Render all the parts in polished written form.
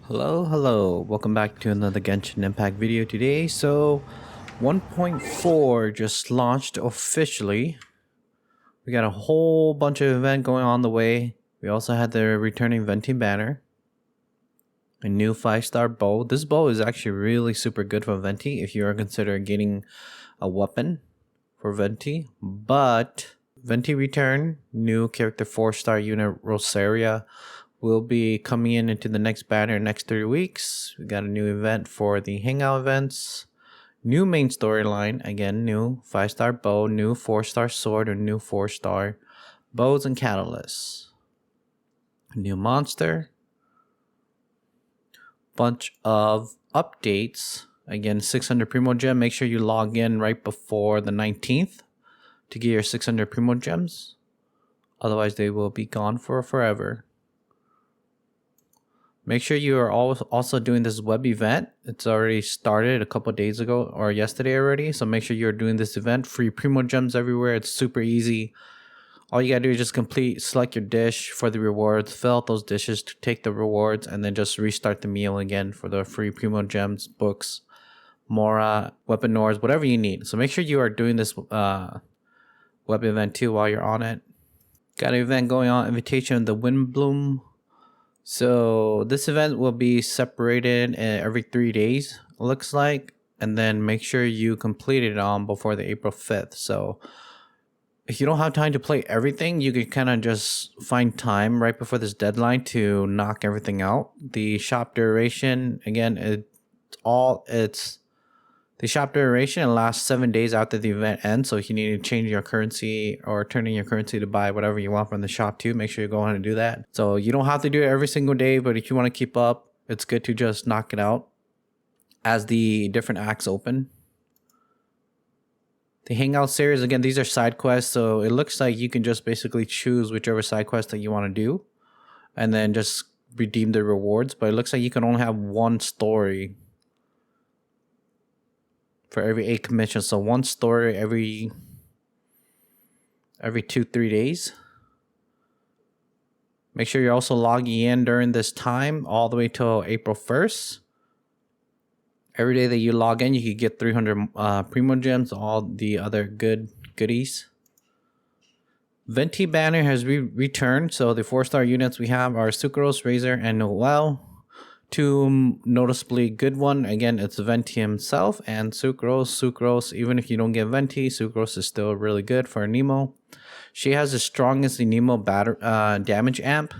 Hello, welcome back to another Genshin Impact video today. So 1.4 just launched officially. We got a whole bunch of event going on the way. We also had the returning Venti banner. A new 5-star bow. This bow is actually really super good for Venti if you are considering getting a weapon for Venti. But Venti return, new character 4-star unit Rosaria will be coming into the next banner next 3 weeks. We got a new event for the hangout events. New main storyline, again, new 5-star bow, new 4-star sword, or new 4-star bows and catalysts. New monster. Bunch of updates. Again, 600 Primo Gem. Make sure you log in right before the 19th to get your 600 Primo Gems. Otherwise, they will be gone for forever. Make sure you are also doing this web event. It's already started a couple days ago or yesterday already. So make sure you're doing this event. Free Primo Gems everywhere. It's super easy. All you gotta do is just select your dish for the rewards, fill out those dishes to take the rewards, and then just restart the meal again for the free Primo Gems, books, Mora, weapon ores, whatever you need. So make sure you are doing this web event too while you're on it. Got an event going on, invitation of the Windbloom. So this event will be separated every 3 days, looks like, and then make sure you complete it on before the April 5th. So if you don't have time to play everything, you can kind of just find time right before this deadline to knock everything out. The shop duration, again, the shop duration lasts 7 days after the event ends. So if you need to change your currency or turn in your currency to buy whatever you want from the shop too, make sure you go ahead and do that. So you don't have to do it every single day, but if you want to keep up, it's good to just knock it out as the different acts open. The Hangout series, again, these are side quests. So it looks like you can just basically choose whichever side quest that you want to do and then just redeem the rewards. But it looks like you can only have one story for every 8 commissions. So one story every 2-3 days. Make sure you're also logging in during this time all the way till April 1st. Every day that you log in, you can get 300 Primo Gems, all the other goodies. Venti banner has returned. So the 4-star units we have are Sucrose, Razor, and Noel. Two noticeably good one. Again, it's Venti himself and Sucrose. Even if you don't get Venti, Sucrose is still really good for Nemo. She has the strongest Nemo damage amp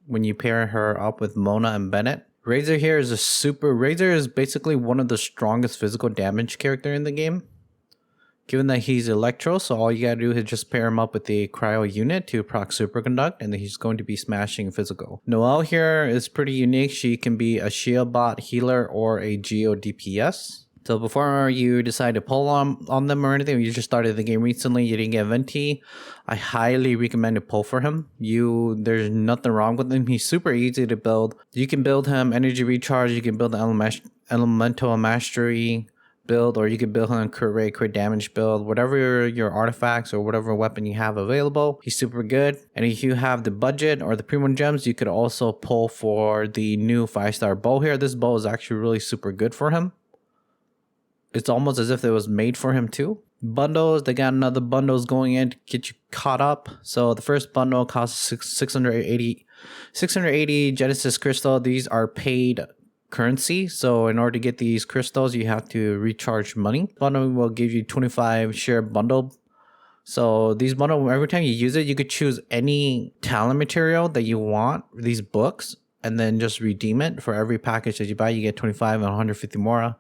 when you pair her up with Mona and Bennett. Razor here is Razor is basically one of the strongest physical damage character in the game. Given that he's Electro, so all you gotta do is just pair him up with the Cryo unit to proc Superconduct, and then he's going to be smashing physical. Noelle here is pretty unique. She can be a shield bot, healer, or a Geo DPS. So before you decide to pull on them or anything, you just started the game recently, you didn't get Venti, I highly recommend to pull for him. There's nothing wrong with him. He's super easy to build. You can build him Energy Recharge, you can build the Elemental Mastery build, or you can build him crit rate, crit damage build, whatever your artifacts or whatever weapon you have available. He's super good. And if you have the budget or the Primo Gems, you could also pull for the new 5-star bow here. This bow is actually really super good for him. It's almost as if it was made for him too. Bundles, they got another bundles going in to get you caught up. So the first bundle costs 680 Genesis Crystal. These are paid currency, so in order to get these crystals you have to recharge money. Bundle will give you 25 share bundle. So these bundle, every time you use it, you could choose any talent material that you want, these books, and then just redeem it. For every package that you buy, you get 25 and 150 Mora.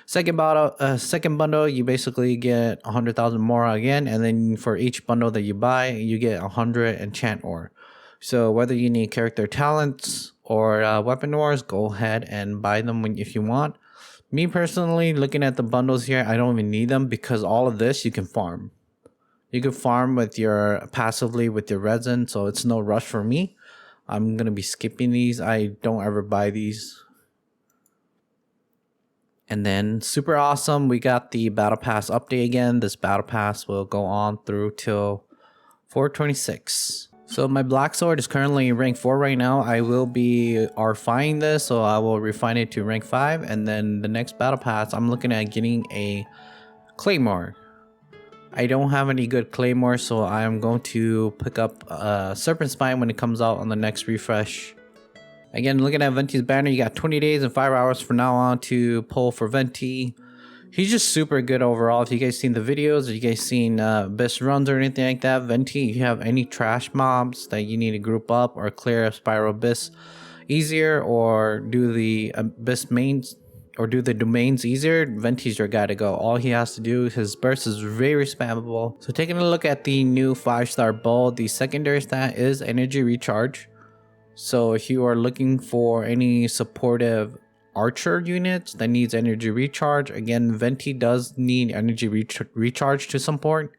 Second bundle, you basically get 100,000 Mora again, and then for each bundle that you buy, you get 100 enchant ore. So whether you need character talents or weapon ores, go ahead and buy them if you want. Me personally, looking at the bundles here, I don't even need them because all of this you can farm. You can farm passively with your resin, so it's no rush for me. I'm gonna be skipping these. I don't ever buy these. And then super awesome, we got the Battle Pass update again. This Battle Pass will go on through till 426. So my black sword is currently rank 4 right now. I will be RFing this, so I will refine it to rank 5. And then the next battle pass, I'm looking at getting a claymore. I don't have any good claymore, so I am going to pick up Serpent Spine when it comes out on the next refresh. Again, looking at Venti's banner, you got 20 days and 5 hours from now on to pull for Venti. He's just super good overall. If you guys seen the videos, or you guys seen best runs or anything like that, Venti, if you have any trash mobs that you need to group up or clear a Spiral Abyss easier, or do the Abyss mains, or do the domains easier, Venti's your guy to go. All he has to do, his burst is very spammable. So taking a look at the new 5-star bow, the secondary stat is energy recharge. So if you are looking for any supportive archer units that needs energy recharge, again, Venti does need energy recharge to support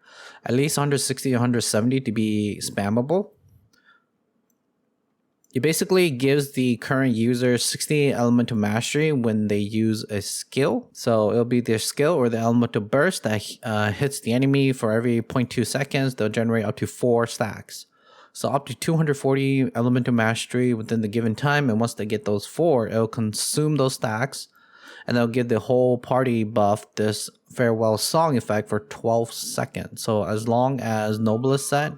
at least 160 170 to be spammable. It basically gives the current user 60 elemental mastery when they use a skill. So it'll be their skill or the elemental burst that hits the enemy. For every 0.2 seconds, they'll generate up to 4 stacks. So up to 240 elemental mastery within the given time, and once they get those 4, it'll consume those stacks, and they'll give the whole party buff this farewell song effect for 12 seconds. So as long as Noble is set,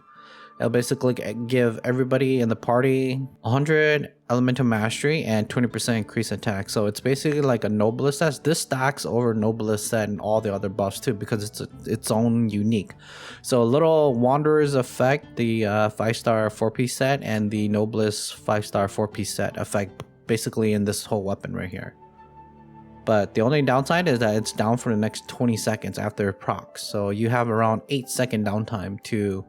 it'll basically give everybody in the party 100 elemental mastery and 20% increase attack. So it's basically like a Noblest set. This stacks over Noblest set and all the other buffs too, because it's its own unique. So a little Wanderer's effect, the 5-star 4-piece set, and the Noblest 5-star 4-piece set effect basically in this whole weapon right here. But the only downside is that it's down for the next 20 seconds after procs. So you have around 8-second downtime to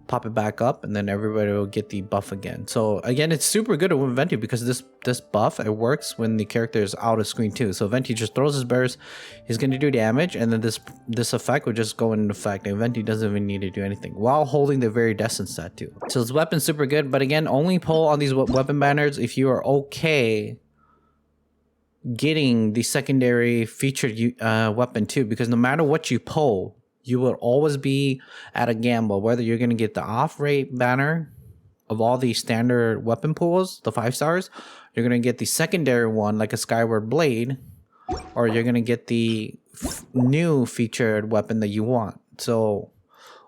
pop it back up, and then everybody will get the buff again. So again, it's super good with Venti because this buff, it works when the character is out of screen too. So Venti just throws his burst, he's going to do damage, and then this effect will just go into effect, and Venti doesn't even need to do anything while holding the very decent set too. So this weapon's super good, but again, only pull on these weapon banners if you are okay getting the secondary featured weapon too, because no matter what you pull, you will always be at a gamble whether you're going to get the off-rate banner of all the standard weapon pools, the 5 stars, you're going to get the secondary one like a Skyward Blade, or you're going to get the new featured weapon that you want. So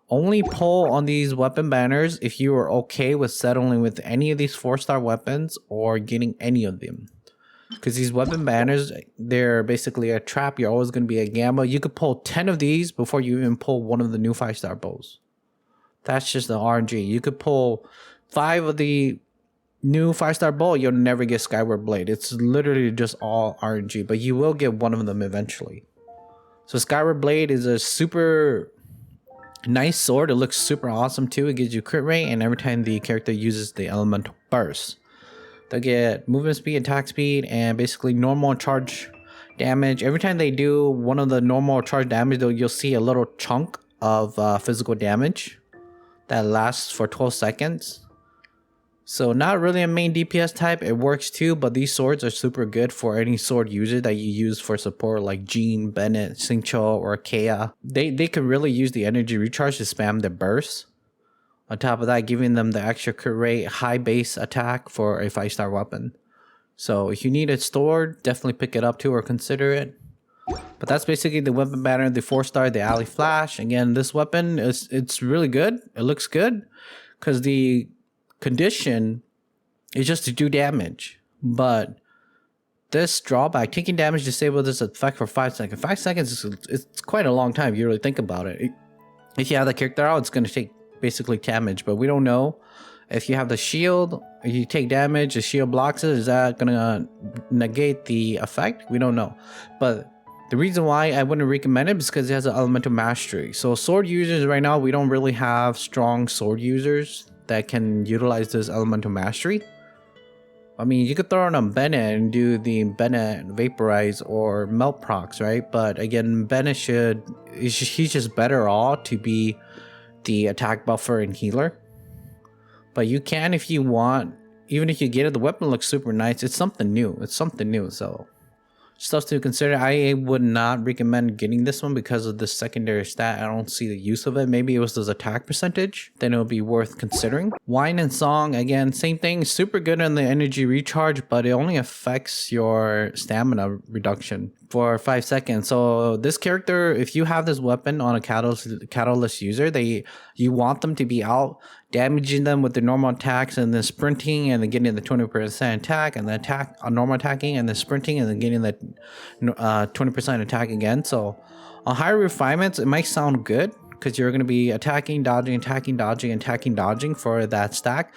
only pull on these weapon banners if you are okay with settling with any of these 4-star weapons or getting any of them. Because these weapon banners, they're basically a trap. You're always going to be a gamble. You could pull 10 of these before you even pull one of the new 5-star bows. That's just the RNG. You could pull 5 of the new 5-star bow, you'll never get Skyward Blade. It's literally just all RNG, but you will get one of them eventually. So Skyward Blade is a super nice sword. It looks super awesome too. It gives you crit rate, and every time the character uses the elemental burst, they'll get movement speed, attack speed, and basically normal charge damage. Every time they do one of the normal charge damage, though, you'll see a little chunk of physical damage that lasts for 12 seconds. So not really a main DPS type. It works too, but these swords are super good for any sword user that you use for support, like Jean, Bennett, Xingqiu, or Kea. They can really use the energy recharge to spam the bursts. On top of that, giving them the extra crit rate, high base attack for a 5-star weapon. So if you need it stored, definitely pick it up too or consider it. But that's basically the weapon banner, the 4-star, the Alley Flash. Again, this weapon, it's really good. It looks good because the condition is just to do damage. But this drawback, taking damage, disable this effect for 5 seconds. 5 seconds, it's quite a long time if you really think about it. If you have the character out, it's going to take basically damage, but we don't know if you have the shield, if you take damage, the shield blocks it, is that gonna negate the effect? We don't know. But the reason why I wouldn't recommend it is because it has an elemental mastery. So sword users right now, we don't really have strong sword users that can utilize this elemental mastery. I mean, you could throw it on Bennett and do the Bennett vaporize or melt procs, right? But again, Bennett he's just better off to be the attack buffer and healer. But you can, if you want, even if you get it, the weapon looks super nice. It's something new. So stuff to consider. I would not recommend getting this one because of the secondary stat. I don't see the use of it. Maybe it was this attack percentage, then it would be worth considering. Wine and Song, again, same thing, super good on the energy recharge, but it only affects your stamina reduction for 5 seconds. So this character, if you have this weapon on a catalyst user, you want them to be out damaging them with the normal attacks and then sprinting and then getting the 20% attack and then attack on normal attacking and then sprinting and then getting the 20% attack again. So on higher refinements, it might sound good because you're going to be attacking, dodging, attacking, dodging, attacking, dodging for that stack.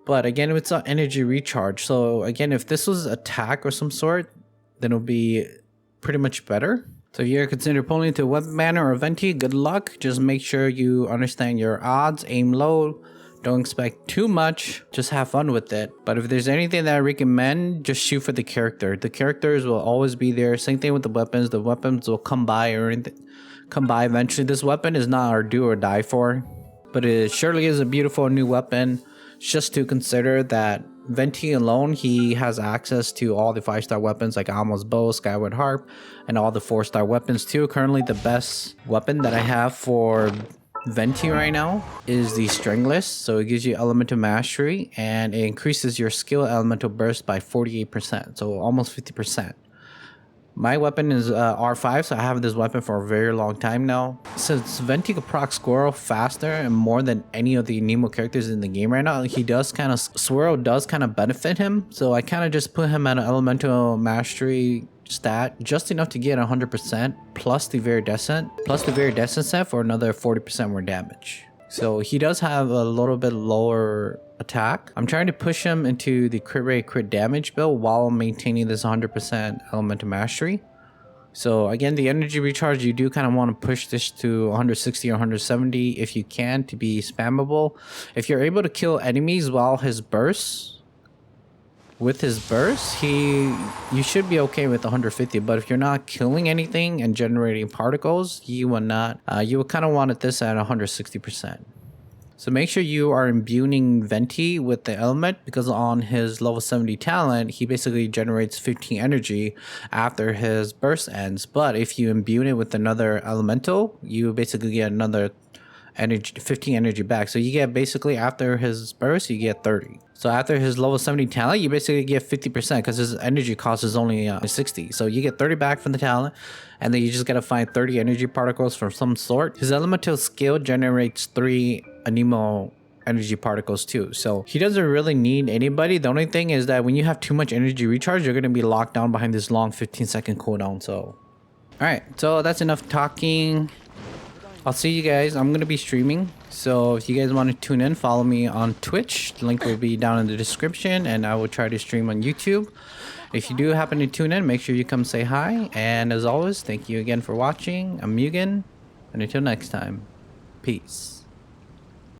But again, it's an energy recharge. So again, if this was attack or some sort, then it'll be pretty much better. So if you're considering pulling into a weapon banner or a venti, good luck. Just make sure you understand your odds, aim low, don't expect too much, just have fun with it. But if there's anything that I recommend, just shoot for the character. The characters will always be there. Same thing with the weapons will come by eventually. This weapon is not our do or die for, but it surely is a beautiful new weapon. Just to consider that Venti alone, he has access to all the 5-star weapons like Almo's Bow, Skyward Harp, and all the 4-star weapons too. Currently the best weapon that I have for Venti right now is the Stringless. So it gives you Elemental Mastery and it increases your skill elemental burst by 48%, so almost 50%. My weapon is R5, so I have this weapon for a very long time now. Since Venti can proc Swirl faster and more than any of the Nemo characters in the game right now, Swirl does kind of benefit him. So I kind of just put him at an Elemental Mastery stat, just enough to get 100% plus the Viridescent set for another 40% more damage. So he does have a little bit lower attack. I'm trying to push him into the crit rate, crit damage build while maintaining this 100% elemental mastery. So again, the energy recharge, you do kind of want to push this to 160 or 170 if you can to be spammable. If you're able to kill enemies while with his burst, you should be okay with 150. But if you're not killing anything and generating particles, you will kind of want this at 160%. So make sure you are imbuing Venti with the element, because on his level 70 talent, he basically generates 15 energy after his burst ends. But if you imbue it with another elemental, you basically get another 15 energy back. So you get basically, after his burst, you get 30. So after his level 70 talent, you basically get 50% because his energy cost is only 60. So you get 30 back from the talent, and then you just gotta find 30 energy particles from some sort. His elemental skill generates 3 Anemo energy particles too. So he doesn't really need anybody. The only thing is that when you have too much energy recharge, you're gonna be locked down behind this long 15-second cooldown. So alright, so that's enough talking. I'll see you guys. I'm going to be streaming. So if you guys want to tune in, follow me on Twitch. The link will be down in the description, and I will try to stream on YouTube. If you do happen to tune in, make sure you come say hi. And as always, thank you again for watching. I'm Mugen, and until next time, peace.